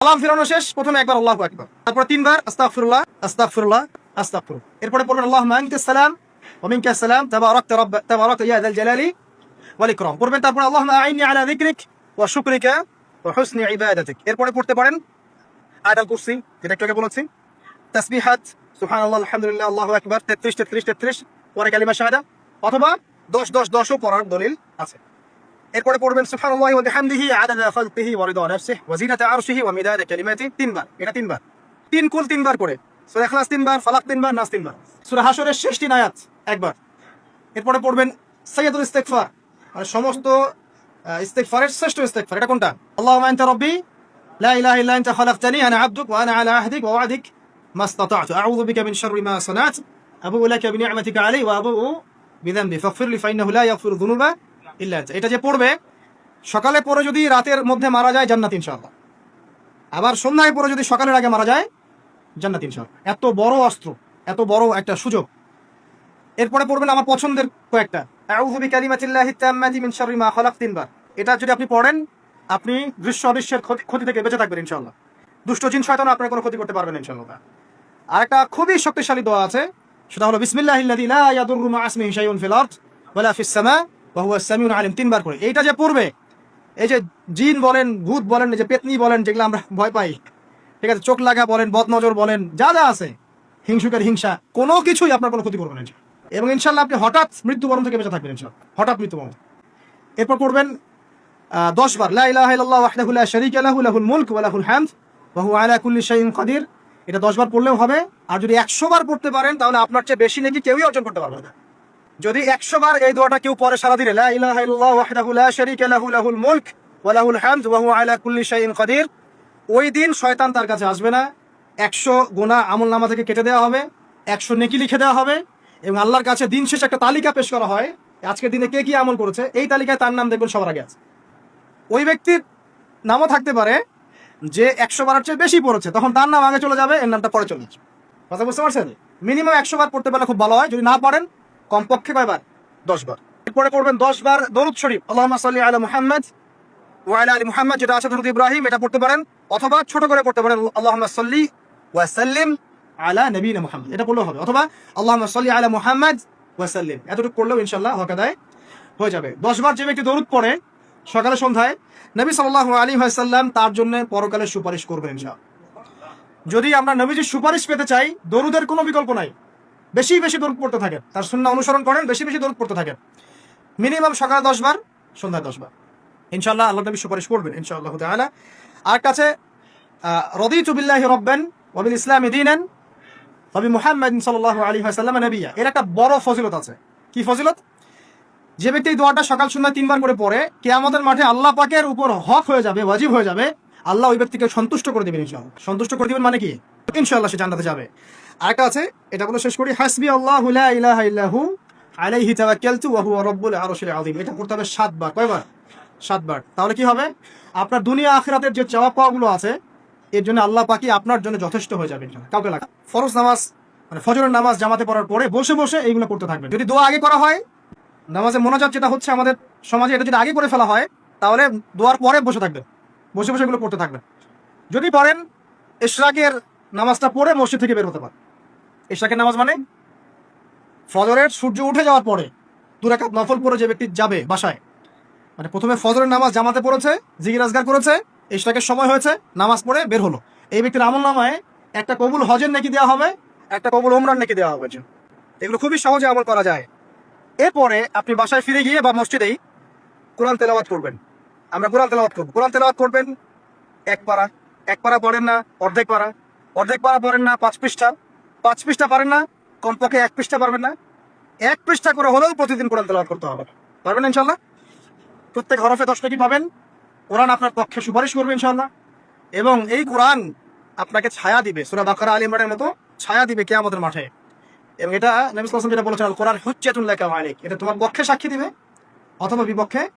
সালাম ফিরানো শেষ, প্রথমে একবার আল্লাহু আকবার, তারপর তিনবার আস্তাগফিরুল্লাহ আস্তাগফিরুল্লাহ আস্তাগফিরুল্লাহ। এরপরে পড়বেন আল্লাহুম্মা আনতাস সালাম ওয়া মিনকাস সালাম তাবারাকতা ইয়া যাল জালালি ওয়াল ইকরাম। পড়বেন তারপর আল্লাহুম্মা আইন্নি আলা যিকরিক ওয়া শুকরিকা ওয়া হুসনি ইবাদাতিক। এরপরে পড়তে পারেন আয়াতুল কুরসি, যেটা একটু আগে বলেছি, তাসবিহাত সুবহানাল্লাহ আলহামদুলিল্লাহ আল্লাহু আকবার 33 33 33, পরে কালিমা শাহাদা, অথবা 10 10 10 ও পড়ার দলিল আছে। এরপরে পড়বেন সুবহানাল্লাহি ওয়া বিহামদিহি আদাদা খালকিহি ওয়া রিদা নাফসিহি ওয়া জিনাতা আরশিহি ওয়া মিদাদা কালিমাতিহি, তিনবার, এটা তিনবার, তিন কুল তিনবার করে। সূরা ইখলাস তিনবার, ফালাক তিনবার, নাস তিনবার। সূরা হাশরের শেষ তিন আয়াত একবার। এরপরে পড়বেন সাইয়্যিদুল ইস্তিগফার, মানে সমস্ত ইস্তিগফারের শ্রেষ্ঠ ইস্তিগফার। এটা কোনটা? আল্লাহুম্মা আনতা রাব্বি লা ইলাহা ইল্লা আনতা খালাকতানি আনা আবদুক ওয়া আনা আলা আহদিক ওয়া ওয়া'দিক মাস্তাতা'তু আউযু বিকা মিন শাররি মা সানা'তু আবু'ু লাকা বিনি'মাতিকা আলাইয়া ওয়া আবু'ু বিযানবি ফাগফিরলি ফাইন্নাহু লা ইয়াগফিরু যুনুবা ইল্লা আনতা। এটা যে পড়বে সকালে পড়ে যদি রাতের মধ্যে মারা যায় জান্নাত ইনশাআল্লাহ, আবার সন্ধ্যায় পড়ে যদি সকালের আগে মারা যায় জান্নাত ইনশাআল্লাহ। এত বড় অস্ত্র, এত বড় একটা সুযোগ। এরপরে পড়বেন আমার পছন্দের কয়েকটা, আউযু বিকালিমাতিল্লাহি তাম্মাতি মিন শাররি মা খালাক, তিনবার। এটা যদি আপনি পড়েন আপনি দৃশ্য অদৃশ্যের ক্ষতি থেকে বেঁচে থাকবেন ইনশাআল্লাহ। দুষ্ট জিন শয়তান আপনার কোনো ক্ষতি করতে পারবেন ইনশাআল্লাহ। আর একটা খুবই শক্তিশালী দোয়া আছে, সেটা হলো বিসমিল্লাহিল্লাযী লা ইয়াদুররু মা ইসমিহি শাইউন ফিল আরদ ওয়ালা ফিস সামা ওয়া হুয়াস সামিউল আলিম, তিনবার করে। এইটা যে পড়বে, এই যে জিন বলেন, ভূত বলেন, এই যে পেতনি বলেন, যেগুলো আমরা ভয় পাই, ঠিক আছে, চোখ লাগা বলেন, বদনজর বলেন, যা যা আছে, হিংসুকের হিংসা, কোনো কিছুই আপনার কোনো ক্ষতি করবে না এবং ইনশাআল্লাহ আপনি হঠাৎ মৃত্যুবরণ থেকে বেঁচে থাকবেন ইনশাআল্লাহ, হঠাৎ মৃত্যুবরণ। এরপর পড়বেন 10 বার লা ইলাহা ইল্লাল্লাহু ওয়াহদাহু লা শারীকা লাহু লাহুল মুলক ওয়া লাহুল হামদ ওয়া হুয়া আলা কুল্লি শাইইন কাদির। এটা 10 বার পড়লেও হবে। আর যদি 100 বার পড়তে পারেন তাহলে আপনার চেয়ে বেশি নেকি কেউই অর্জন করতে পারবে না। যদি 100 বার এই দোয়াটা কেউ পড়ে সারা দিনে, লা ইলাহা ইল্লাল্লাহু ওয়াহদাহু লা শারীকা লাহু লাহুল মুলক ওয়া লাহুল হামদ ওয়া হুয়া আলা কুল্লি শাইইন কাদির, ওই দিন শয়তান তার কাছে আসবে না। 100 গুনাহ আমলনামা থেকে কেটে দেওয়া হবে, 100 নেকি লিখে দেওয়া হবে এবং আল্লাহর কাছে দিন শেষে একটা তালিকা পেশ করা হয়, আজকের দিনে কে কি আমল করেছে। এই তালিকায় তার নাম দেখবেন সবার আগে আছে। ওই ব্যক্তির নামও থাকতে পারে যে 100 বারের চেয়ে বেশি পড়েছে, তখন তার নাম আগে চলে যাবে, এর নামটা পরে চলে আসবে। কথা বুঝতে পারছেন? মিনিমাম 100 বার পড়তে পারলে খুব ভালো হয়। যদি না পারেন কমপক্ষে কয়বার? 10 বার। এরপরে পড়বেন 10 বার দরুদ শরীফ, আল্লাহুম্মা সাল্লি আলা মুহাম্মাদ ওয়া আলা আলি মুহাম্মাদ, যেটা আছে দরুদ ইব্রাহিম, এটা পড়তে পারেন, অথবা ছোট করে পড়তে পারেন আল্লাহুম্মা সাল্লি ওয়া সাল্লিম আলা নবিয়িনা মুহাম্মদ, এটা পড়লেও হবে, অথবা আল্লাহুম্মা সাল্লি আলা মুহাম্মাদ ওয়া সাল্লিম, এতটুকু পড়লেও ইনশাআল্লাহ হক আদায় হয়ে যাবে। 10 বার যে ব্যক্তি দরুদ পড়ে সকালে সন্ধ্যায়, নবী সাল্লাল্লাহু আলাইহি ওয়াসাল্লাম তার জন্য পরকালে সুপারিশ করবেন ইনশাআল্লাহ। যদি আমরা নবীজির সুপারিশ পেতে চাই, দরুদের কোনো বিকল্প নাই, বেশি বেশি দরুদ পড়তে থাকেন, তার সুন্নাহ অনুসরণ করেন, বেশি বেশি দরুদ পড়তে থাকেন, মিনিমাম সকালে 10 বার, সন্ধ্যায় 10 বার, ইনশাআল্লাহ আল্লাহ নবী সুপারিশ করবেন ইনশাআল্লাহ তাআলা। আর কাছে রাদিতু বিল্লাহি রাব্বান ওয়া বিল ইসলামি দীনান ওয়া বি মুহাম্মাদিন সাল্লাল্লাহু আলাইহি ওয়াসাল্লাম নবিয়্যা, এর একটা বড় ফজিলত আছে। কি ফজিলত? যে ব্যক্তি এই দোয়াটা সকাল সন্ধ্যা 3 বার করে পড়ে, কিয়ামতের মাঠে আল্লাহ পাকের উপর হক হয়ে যাবে, ওয়াজিব হয়ে যাবে, আল্লাহ ওই ব্যক্তিকে সন্তুষ্ট করে দিবেন ইনশাআল্লাহ। সন্তুষ্ট করে দিবেন মানে কি? ইনশাআল্লাহ সে জান্নাতে যাবে। আরেকটা আছে, এটা বলে শেষ করি, হাসবি আল্লাহু লা ইলাহা ইল্লাহু আলাইহি তাওয়াক্কালতু ওয়া হুয়া রাব্বুল আরশিল আযীম। এটা পড়তে হবে 7 বার। কয়বার? 7 বার। তাহলে কি হবে? আপনার দুনিয়া আখিরাতের যে চাওয়া পাওয়াগুলো আছে, এর জন্য আল্লাহ পাকই আপনার জন্য যথেষ্ট হয়ে যাবে ইনশাআল্লাহ। কাউকে লাগা ফরজ নামাজ, মানে ফজরের নামাজ জামাতে পড়ার পরে বসে বসে এইগুলো করতে থাকবেন। যদি দোয়া আগে করা হয়, নামাজে মোনাজাত যেটা হচ্ছে আমাদের সমাজে, এটা যদি আগে করে ফেলা হয় তাহলে দোয়ার পরে বসে থাকবেন, বসে বসে এগুলো করতে থাকবেন। যদি পড়েন ইশরাকের নামাজটা পড়ে মসজিদ থেকে বের হতে পারে। ইশরাকের নামাজ মানে ফজরের সূর্য উঠে যাওয়ার পরে 2 রাকাত নফল পড়ে যে ব্যক্তি যাবে বাসায়, মানে প্রথমে ফজরের নামাজ জামাতে পড়েছে, জিকির আজগার করেছে, ইশরাকের সময় হয়েছে, নামাজ পড়ে বের হলো, এই ব্যক্তির আমলনামায় একটা কবুল হজের নেকি দেওয়া হবে, একটা কবুল ওমরার নেকি দেওয়া হবে। এগুলো খুবই সহজে আমল করা যায়। এরপরে আপনি বাসায় ফিরে গিয়ে বা মসজিদেই কোরআন তেলাওয়াত করবেন। আমরা কোরআন তেলাওয়াত করব। কোরআন তেলাওয়াত করবেন এক পারা, এক পারা পড়েন না অর্ধেক পারা, অর্ধেক পারা পড়েন না 5 পৃষ্ঠা, 5 পৃষ্ঠা পারেন না কমপক্ষে 1 পৃষ্ঠা পারবেন না, 1 পৃষ্ঠা করে হলেও প্রতিদিন কোরআন তেলাওয়াত করতে হবে। পারবেন ইনশাআল্লাহ? প্রত্যেক হরফে 10 নেকি পাবেন। কোরআন আপনার পক্ষে সুপারিশ করবে ইনশাআল্লাহ, এবং এই কোরআন আপনাকে ছায়া দিবে, সূরা বাকারা আলে ইমরানের মতো ছায়া দিবে কিয়ামতের মাঠে। এবং এটা নবী সাল্লাল্লাহু আলাইহি ওয়াসাল্লাম যেটা বলেছেন, আল কোরআন হুজ্জাতুন লাকা ওয়া আলাইক, এটা তোমার পক্ষে সাক্ষী দিবে অথবা বিপক্ষে